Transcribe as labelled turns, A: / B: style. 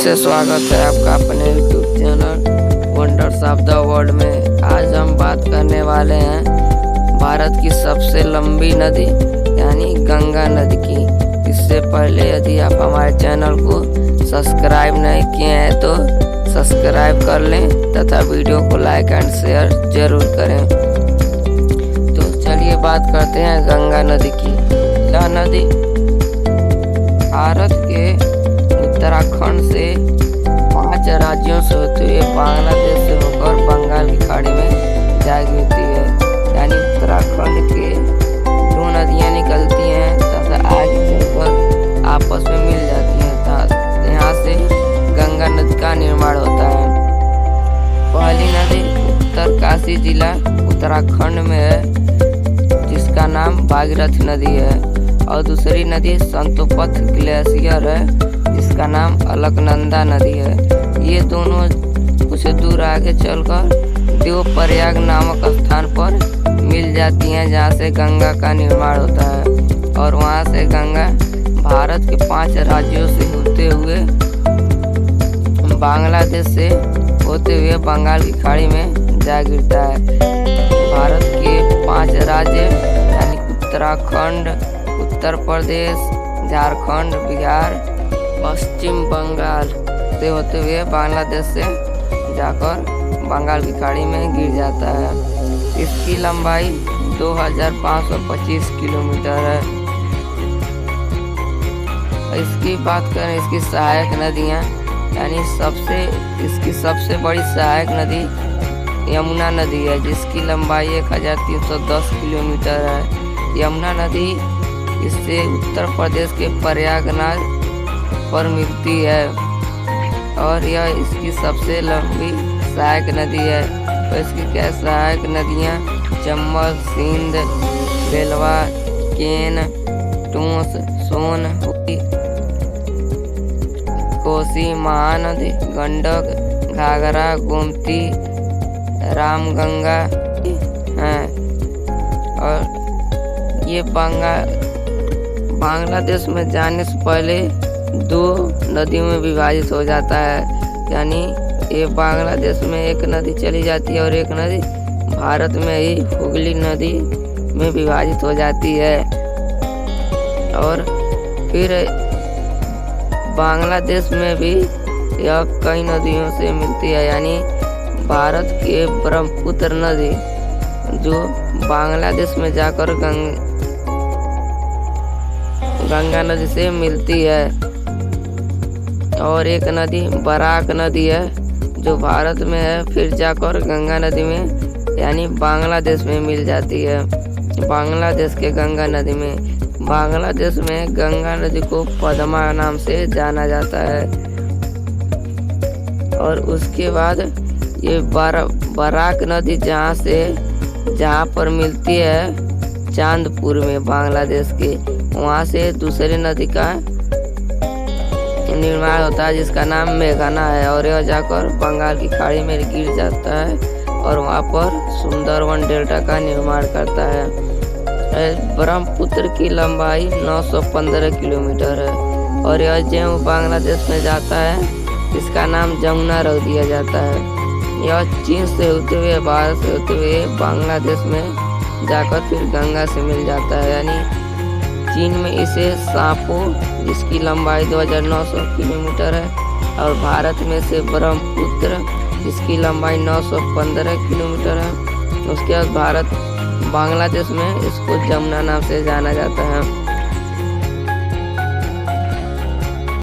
A: से स्वागत है आपका अपने YouTube channel wonders of the world में। आज हम बात करने वाले हैं भारत की सबसे लंबी नदी यानी गंगा नदी की। इससे पहले यदि आप हमारे चैनल को सब्सक्राइब नहीं किए हैं तो सब्सक्राइब कर लें तथा वीडियो को लाइक एंड शेयर जरूर करें। तो चलिए बात करते हैं गंगा नदी की। यह नदी भारत के उत्तराखंड से 5 राज्यों से होते हुए बांग्लादेश से होकर बंगाल की खाड़ी में जा गिरती है। यानी उत्तराखंड के 2 नदियाँ निकलती हैं तथा आगे चलकर आपस में मिल जाती हैं तथा यहाँ से गंगा नदी का निर्माण होता है। पहली नदी उत्तरकाशी जिला उत्तराखंड में है जिसका नाम भागीरथी नदी है, और दूसरी नदी संतोपथ ग्लेशियर है जिसका नाम अलकनंदा नदी है। ये दोनों कुछ दूर आगे चलकर देवप्रयाग नामक स्थान पर मिल जाती हैं जहाँ से गंगा का निर्माण होता है, और वहाँ से गंगा भारत के 5 राज्यों से होते हुए बांग्लादेश से होते हुए बंगाल की खाड़ी में जा गिरता है। भारत के 5 राज्य यानी उत्तराखंड, उत्तर प्रदेश, झारखंड, बिहार, पश्चिम बंगाल से होते हुए बांग्लादेश से जाकर बंगाल की खाड़ी में गिर जाता है। इसकी लंबाई 2525 किलोमीटर है। इसकी बात करें इसकी सहायक नदियाँ यानी इसकी सबसे बड़ी सहायक नदी यमुना नदी है जिसकी लंबाई 1310 किलोमीटर है। यमुना नदी इससे उत्तर प्रदेश के प्रयागराज पर मिलती है और यह इसकी सबसे लंबी सहायक नदी है। तो इसकी क्या सहायक नदियाँ चंबल, सिंध, बेलवा, केन, टूंस, सोन, कोसी, महानदी, गंडक, घाघरा, गोमती, रामगंगा हैं। और ये बांग्लादेश में जाने से पहले 2 नदियों में विभाजित हो जाता है। यानी ये बांग्लादेश में एक नदी चली जाती है और एक नदी भारत में ही हुगली नदी में विभाजित हो जाती है। और फिर बांग्लादेश में भी यह कई नदियों से मिलती है। यानी भारत के ब्रह्मपुत्र नदी जो बांग्लादेश में जाकर गंगा नदी से मिलती है, और एक नदी बराक नदी है जो भारत में है फिर जाकर गंगा नदी में यानी बांग्लादेश में मिल जाती है। बांग्लादेश के गंगा नदी में बांग्लादेश में गंगा नदी को पद्मा नाम से जाना जाता है। और उसके बाद ये बराक नदी जहाँ पर मिलती है चांदपुर में बांग्लादेश के, वहाँ से दूसरी नदी का निर्माण होता है जिसका नाम मेघना है, और यह जाकर बंगाल की खाड़ी में गिर जाता है और वहाँ पर सुंदरवन डेल्टा का निर्माण करता है। ब्रह्मपुत्र की लंबाई 915 किलोमीटर है, और यह जो बांग्लादेश में जाता है इसका नाम जमुना रख दिया जाता है। यह चीन से होते हुए भारत से होते हुए बांग्लादेश में जाकर फिर गंगा से मिल जाता है। यानी चीन में इसे सापो जिसकी लंबाई 2900 किलोमीटर है, और भारत में से ब्रह्मपुत्र जिसकी लंबाई 915 किलोमीटर है। उसके बाद बांग्लादेश में इसको जमुना नाम से जाना जाता है।